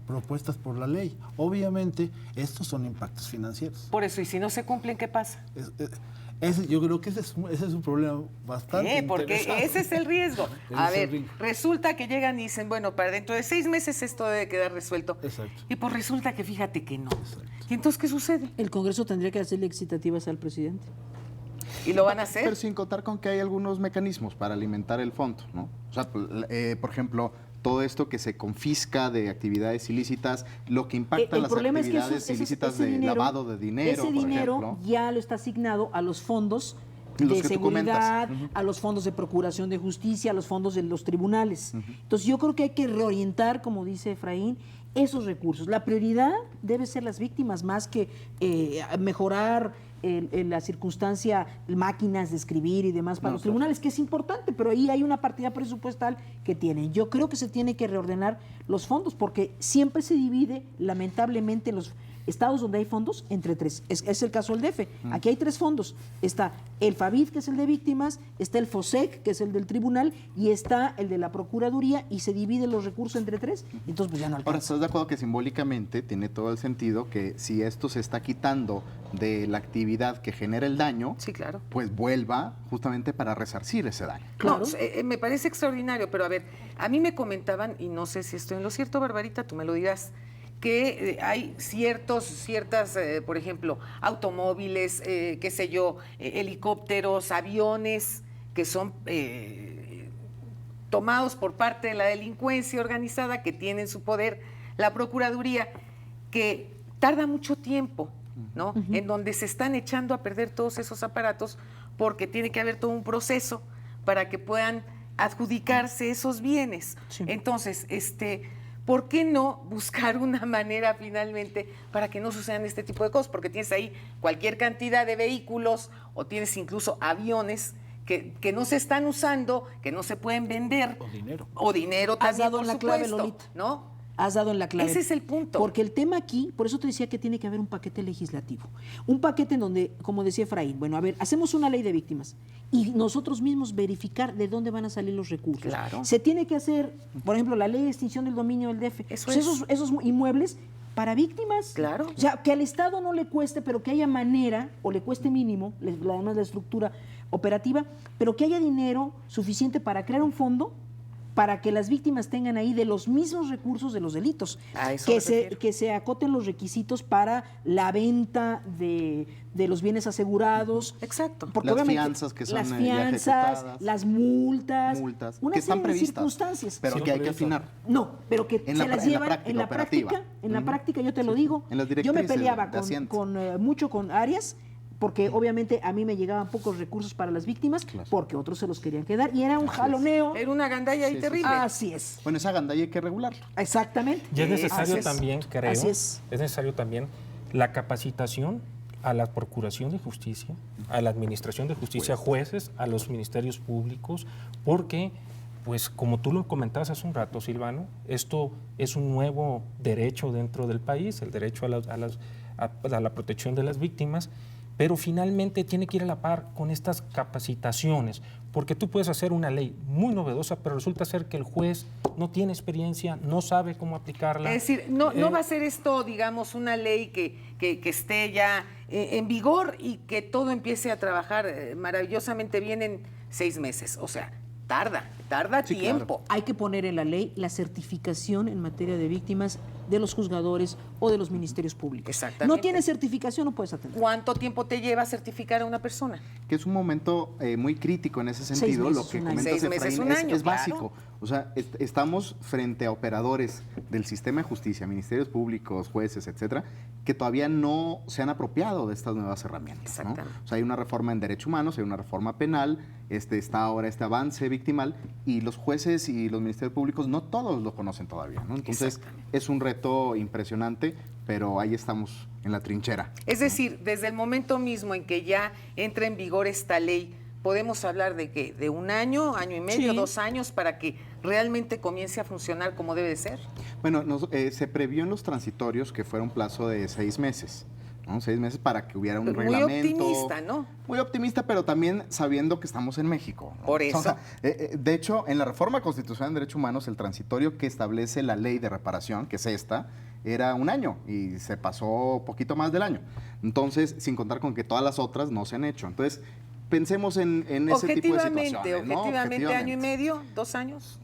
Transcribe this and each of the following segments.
propuestas por la ley. Obviamente, estos son impactos financieros. Por eso, y si no se cumplen, ¿qué pasa? Yo creo que ese es un problema bastante Porque interesante. ese es el riesgo. Ese A es el ver, riesgo. resulta que llegan y dicen, bueno, para dentro de 6 meses esto debe quedar resuelto. Exacto. Y pues resulta que fíjate que no. Exacto. ¿Y entonces qué sucede? El Congreso tendría que hacerle excitativas al presidente. ¿Y lo van a hacer? Pero sin contar con que hay algunos mecanismos para alimentar el fondo, ¿no? O sea, por ejemplo, todo esto que se confisca de actividades ilícitas, lo que impacta El las problema es que actividades ilícitas de lavado de dinero, ese dinero por ejemplo. ya lo está asignado a los fondos Los de que tú seguridad, comentas. a los fondos de procuración de justicia, a los fondos de los tribunales. Entonces yo creo que hay que reorientar, como dice Efraín, esos recursos. La prioridad debe ser las víctimas más que mejorar en la circunstancia máquinas de escribir y demás para los tribunales, que es importante, pero ahí hay una partida presupuestal que tienen. Yo creo que se tiene que reordenar los fondos porque siempre se divide, lamentablemente, los estados donde hay fondos entre 3. Es el caso del DF. Aquí hay 3 fondos. Está el FAVID, que es el de víctimas, está el FOSEC, que es el del tribunal, y está el de la Procuraduría, y se dividen los recursos entre 3. Entonces, pues ya no alcanza. Ahora, ¿estás de acuerdo que simbólicamente tiene todo el sentido que si esto se está quitando de la actividad que genera el daño, Sí, claro. pues vuelva justamente para resarcir ese daño? Claro. No, me parece extraordinario, pero a ver, a mí me comentaban, y no sé si estoy en lo cierto, Barbarita, tú me lo dirás, que hay ciertas, por ejemplo, automóviles, qué sé yo, helicópteros, aviones, que son tomados por parte de la delincuencia organizada, que tiene en su poder la Procuraduría, que tarda mucho tiempo, ¿no? En donde se están echando a perder todos esos aparatos, porque tiene que haber todo un proceso para que puedan adjudicarse esos bienes. Sí. Entonces, ¿por qué no buscar una manera finalmente para que no sucedan este tipo de cosas? Porque tienes ahí cualquier cantidad de vehículos o tienes incluso aviones que no se están usando, que no se pueden vender. O dinero. O dinero también, Has dado en por la clave, supuesto, Lolita. ¿no? Has dado en la clave. Ese es el punto. Porque el tema aquí, por eso te decía que tiene que haber un paquete legislativo. Un paquete en donde, como decía Efraín, bueno, a ver, hacemos una ley de víctimas y nosotros mismos verificar de dónde van a salir los recursos. Claro. Se tiene que hacer, por ejemplo, la ley de extinción del dominio del DF. Eso Pues es. esos inmuebles para víctimas. Claro. O sea, que al Estado no le cueste, pero que haya manera, o le cueste mínimo, además la estructura operativa, pero que haya dinero suficiente para crear un fondo para que las víctimas tengan ahí de los mismos recursos de los delitos, A eso me refiero. que se acoten los requisitos para la venta de los bienes asegurados. Exacto. Porque Las obviamente fianzas que son las ya fianzas, ejecutadas. las multas, que están serie de previstas, circunstancias. pero que hay que afinar. No, pero que En se la las pra- en la llevan práctica en la operativa. práctica, en la práctica, yo te lo digo. En las Yo me directrices peleaba de Hacienda. mucho con Arias, porque obviamente a mí me llegaban pocos recursos para las víctimas, Claro. porque otros se los querían quedar, y era un jaloneo. Era una gandalla ahí Sí, sí, terrible. Así es, Bueno, esa gandalla hay que regularla. exactamente. Y es necesario Así es. también, creo, Así es. necesario también la capacitación a la Procuración de Justicia, a la Administración de Justicia, jueces, a los ministerios públicos, porque, pues como tú lo comentabas hace un rato, Silvano, esto es un nuevo derecho dentro del país, el derecho a la protección de las víctimas, pero finalmente tiene que ir a la par con estas capacitaciones, porque tú puedes hacer una ley muy novedosa, pero resulta ser que el juez no tiene experiencia, no sabe cómo aplicarla. Es decir, no va a ser esto, digamos, una ley que esté ya en vigor y que todo empiece a trabajar maravillosamente bien en 6 meses. O sea, tarda Sí, tiempo. claro. Hay que poner en la ley la certificación en materia de víctimas de los juzgadores o de los ministerios públicos. Exactamente. No tienes certificación, no puedes atender. ¿Cuánto tiempo te lleva certificar a una persona? Que es un momento muy crítico en ese sentido. meses, lo que un año. comentas, 6 meses, Efraín, un año, es claro. básico. O sea, estamos frente a operadores del sistema de justicia, ministerios públicos, jueces, etcétera, que todavía no se han apropiado de estas nuevas herramientas, ¿no? Exactamente. O sea, hay una reforma en derechos humanos, hay una reforma penal, está ahora este avance victimal, y los jueces y los ministerios públicos no todos lo conocen todavía, ¿no? Entonces, es un reto impresionante, pero ahí estamos en la trinchera. Es decir, desde el momento mismo en que ya entra en vigor esta ley, podemos hablar de que de un año, año y medio, Sí. 2 años para que realmente comience a funcionar como debe de ser. Bueno, se previó en los transitorios que fuera un plazo de 6 meses. ¿no? 6 meses para que hubiera un Muy reglamento. optimista, ¿no? Muy optimista, pero también sabiendo que estamos en México, ¿no? Por eso. O sea, de hecho, en la reforma constitucional en derechos humanos, el transitorio que establece la ley de reparación, que es esta, era 1 año y se pasó poquito más del año. Entonces, sin contar con que todas las otras no se han hecho. Entonces, pensemos en ese tipo de situaciones, ¿no? Objetivamente, año y medio, 2 años.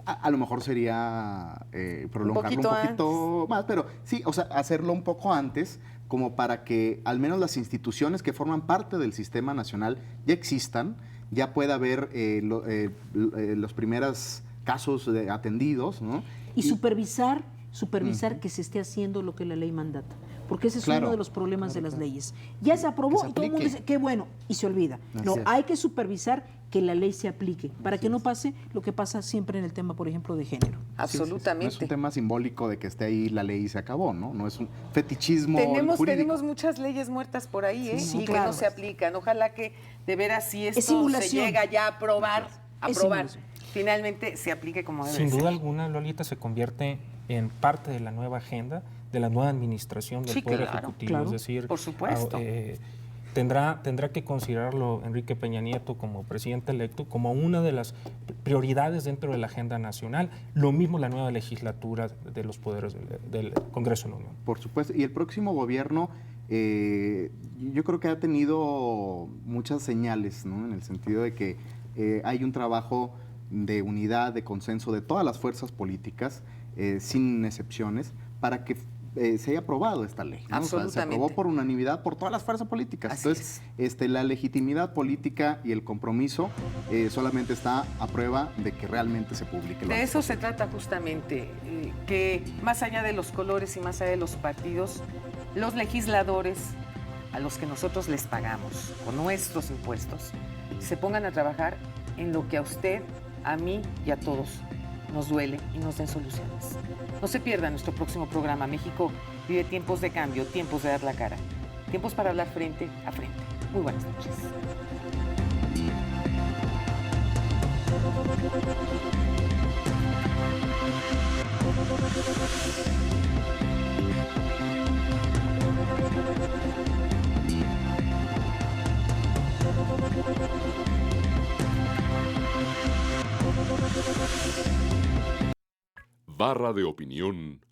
A lo mejor sería prolongarlo un poquito más, pero sí, o sea, hacerlo un poco antes, como para que al menos las instituciones que forman parte del sistema nacional ya existan, ya pueda haber los primeros casos atendidos, ¿no? Y supervisar que se esté haciendo lo que la ley mandata. Porque ese es Claro, uno de los problemas de las leyes. Ya se aprobó que se y todo el mundo aplique. dice, qué bueno, y se olvida. Así No, es. hay que supervisar que la ley se aplique, para que no pase lo que pasa siempre en el tema, por ejemplo, de género. Absolutamente. No es un tema simbólico de que esté ahí la ley y se acabó, ¿no? No es un fetichismo Tenemos jurídico. muchas leyes muertas por ahí, ¿eh? Sí, y que claro. no se aplican. Ojalá que de veras si esto se simulación. llega ya a aprobar, Es simulación. finalmente se aplique como debe Sin ser. duda alguna, Lolita, se convierte en parte de la nueva agenda, de la nueva administración del Sí, Poder claro, Ejecutivo. claro. Es decir, Por supuesto. tendrá que considerarlo Enrique Peña Nieto como presidente electo como una de las prioridades dentro de la agenda nacional. Lo mismo la nueva legislatura de los poderes del Congreso de la Unión. Por supuesto. Y el próximo gobierno, yo creo que ha tenido muchas señales, ¿no? En el sentido de que hay un trabajo de unidad, de consenso de todas las fuerzas políticas, sin excepciones, para que se haya aprobado esta ley, ¿no? O sea, se Absolutamente. aprobó por unanimidad por todas las fuerzas políticas. Así Entonces, la legitimidad política y el compromiso solamente está a prueba de que realmente se publique. De eso se trata justamente, que más allá de los colores y más allá de los partidos, los legisladores, a los que nosotros les pagamos con nuestros impuestos, se pongan a trabajar en lo que a usted, a mí y a todos nos duele y nos den soluciones. No se pierda nuestro próximo programa. México vive tiempos de cambio, tiempos de dar la cara, tiempos para hablar frente a frente. Muy buenas noches. Barra de opinión